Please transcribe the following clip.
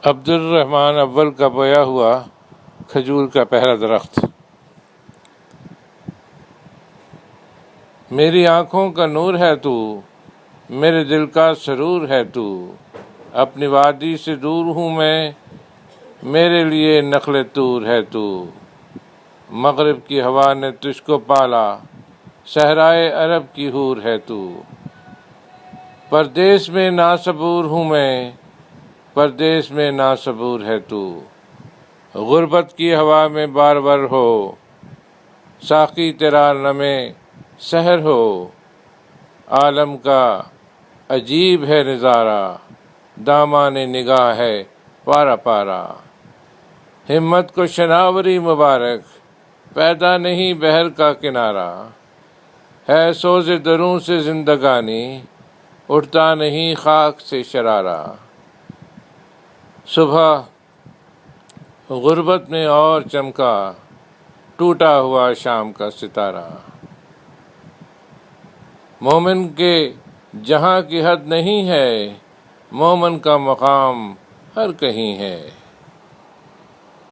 عبد الرحمن اول کا بویا ہوا کھجور کا پہلا درخت۔ میری آنکھوں کا نور ہے تو، میرے دل کا سرور ہے تو، اپنی وادی سے دور ہوں میں، میرے لیے نخل طور ہے تو، مغرب کی ہوا نے تجھ کو پالا، صحرائے عرب کی حور ہے تو، پردیس میں ناصبور ہوں میں، پردیس میں ناصبور ہے تو، غربت کی ہوا میں بار بار ہو، ساقی تیرا نمے سحر ہو، عالم کا عجیب ہے نظارہ، دامان نگاہ ہے پارا پارا، ہمت کو شناوری مبارک، پیدا نہیں بحر کا کنارہ، ہے سوز دروں سے زندگانی، اٹھتا نہیں خاک سے شرارہ، صبح غربت میں اور چمکا، ٹوٹا ہوا شام کا ستارہ، مومن کے جہاں کی حد نہیں ہے، مومن کا مقام ہر کہیں ہے۔